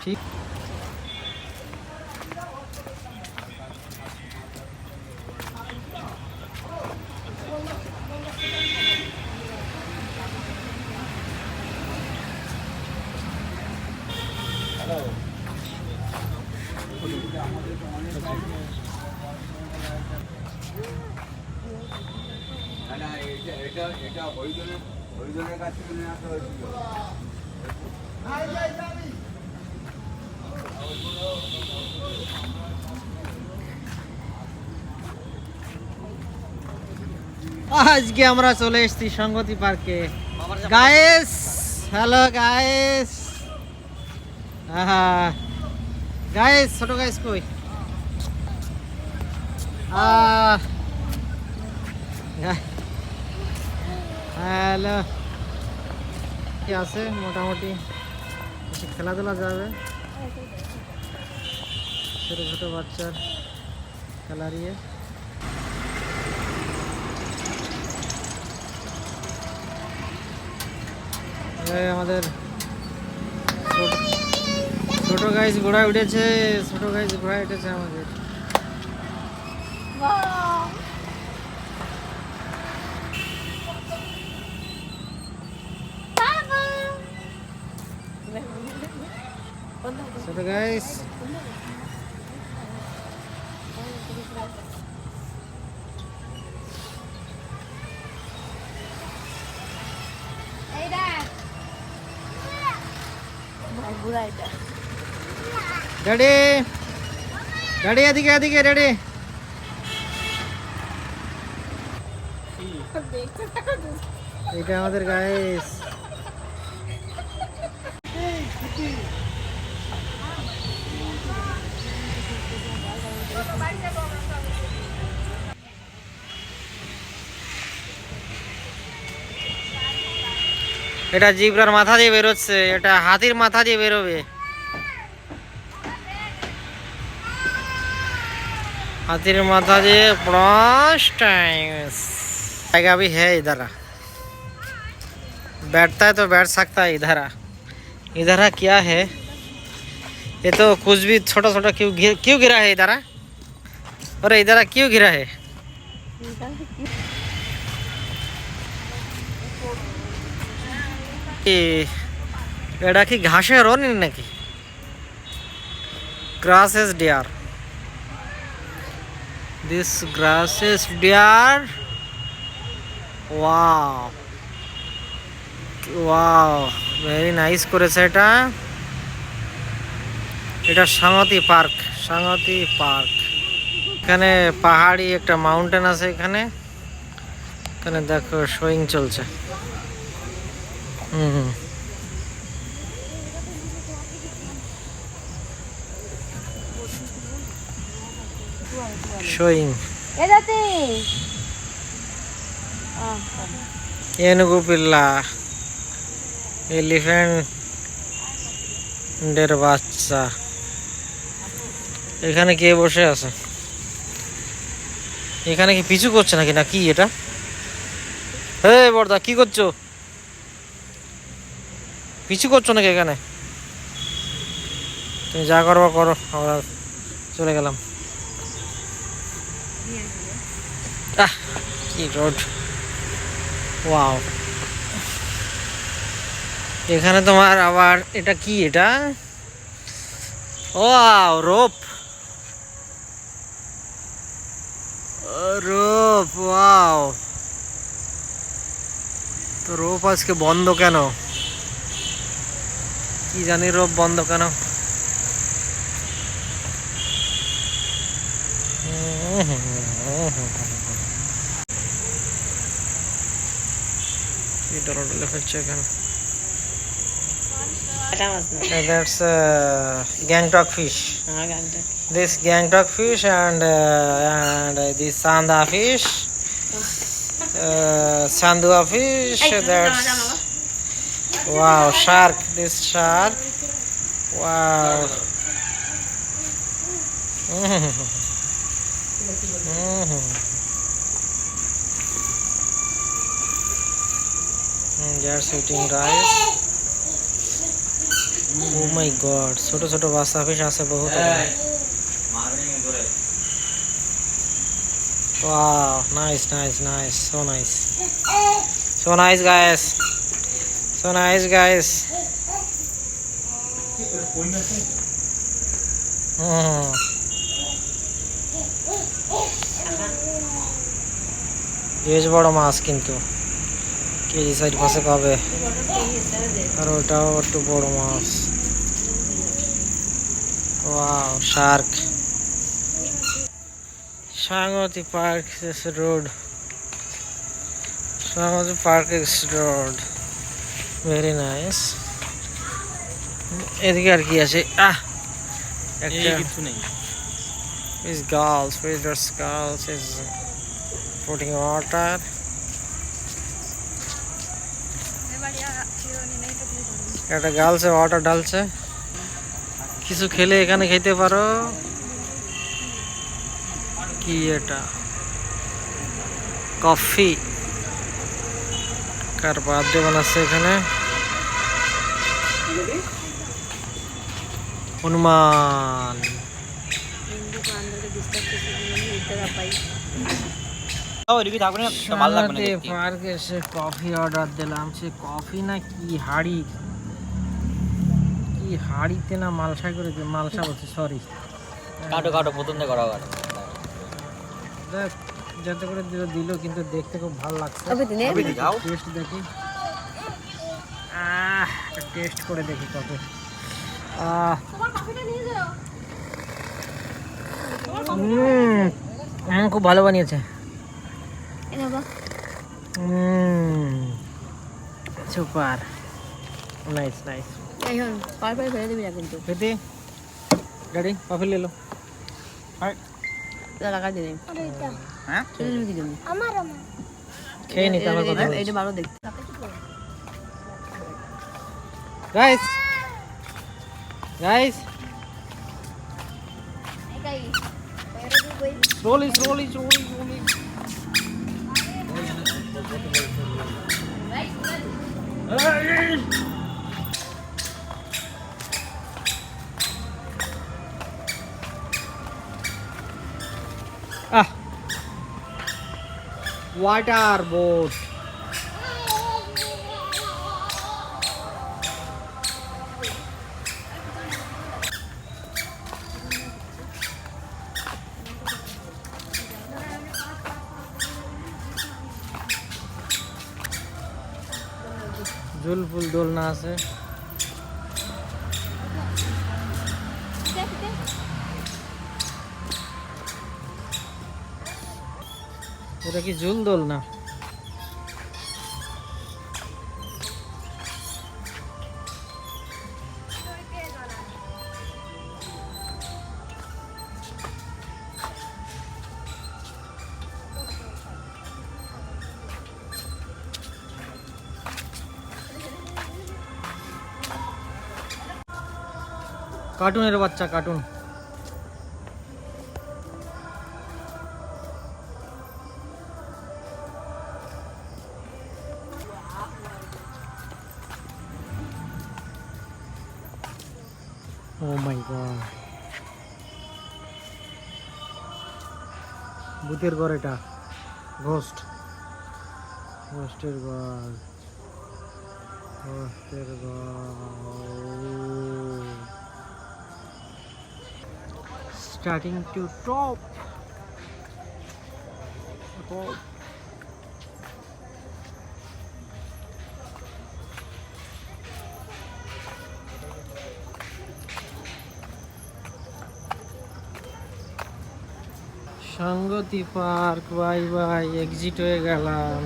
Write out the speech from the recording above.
ঠিক। আজকে আমরা চলে এসেছি সংগতি পার্কে গাইস। হ্যালো গাইস, গাইস ছোট গাইস কই? হ্যালো, কি আছে মোটামুটি খেলাধুলা যাবে, ছোট ছোট বাচ্চার খেলার ইয়ে। আমাদের ছোট গাইস ঘোড়ায় উঠেছে, ছোট গাইস ঘোড়ায় উঠেছে আমাদের। ছোট গাইস ড্যাডি, ড্যাডি এদিকে এদিকে ড্যাডি। এটা আমাদের গাইস। এটা জিব্রার মাথা দিয়ে বেরোচ্ছে, এটা হাতির মাথা দিয়ে বেরোবে। हाथीर माथा जे टाइम भी है। इधर बैठता है तो बैठ सकता है। इधर क्या है? ये तो कुछ भी छोटा छोटा क्यों गिरा है इधर? अरे इधर क्यों गिरा है? এটা কি ঘাসের রনি নাকি? Grasses dear, this grasses dear. Wow wow, very nice করেছে এটা। এটা সাংগতি পার্ক, সাংগতি পার্ক। এখানে পাহাড়ি একটা মাউন্টেন আছে, এখানে এখানে দেখো শোয়িং চলছে। showing ఏనుగు పిల్ల, এলিফ্যান্টের বাচ্চা। এখানে কে বসে আছে? এখানে কি পিছু করছে নাকি না কি এটা? হে বড়দা, কি করছো? পিছু করছো নাকি এখানে? তুমি যা করবা করো, আমরা চলে গেলাম। কি রোড! ওয়াও, এখানে তোমার আবার এটা কি? এটা ওয়াও, রোপ রোপ। ওয়াও, তো রোপ আজকে বন্ধ কেন কি জানি? রোপ বন্ধ কেন? That's Gangtok fish. This Gangtok fish and this Sanda fish, Sandua fish. That's wow, shark. This shark. Wow. They are shooting rice. Oh my god, ছোট ছোট বাচ্চা ফিশ আছে বহুত। Wow, nice nice nice, so nice, so nice guys, so nice guys. বেশ বড় মাছ কিন্তু, KG 4-5 হবে। আর ওটাও একটু বড় মাছ। Wow, shark. Sangati park road, Sangati park road, very nice. এদিকে আর কি আছে? একটা কিছু নেই। These gulls, feeders gulls is putting water. একটা গার্লসে ওয়াটার ঢালছে। কিছু খেলে এখানে খেতে পারো। কি এটা? কফি। কার বার্থডে বানাচ্ছে এখানে? হনুমান। পার্কে এসে কফি অর্ডার দিলাম। সে কফি না কি হাড়ি, কি হাড়িতে না মালসা করে, মালসা বলছে, সরি। কাটো কাটো প্রথম থেকে করা হবে। দেখ যাতে করে দিল, কিন্তু দেখতে খুব ভালো লাগছে। টেস্ট দেখি, টেস্ট করে দেখি কফি। খুব ভালো বানিয়েছে। Super, nice nice. खेती डैडी कॉफी ले लो। খেয়ে নিতে আমার কথা। Guys guys, slowly slowly slowly slowly. Water boat. জুলফুল দোলনা আছে। এটা কি ঝুল দোলনা? কার্টুনের বাচ্চা, কার্টুন। ও মাই গড, ভূতের ঘর এটা, ঘোস্ট, ঘোস্টের ঘর, ঘোস্টের ঘর। Starting to top. সঙ্গতি পার্ক, বাই বাই, এক্সিট হয়ে গেলাম।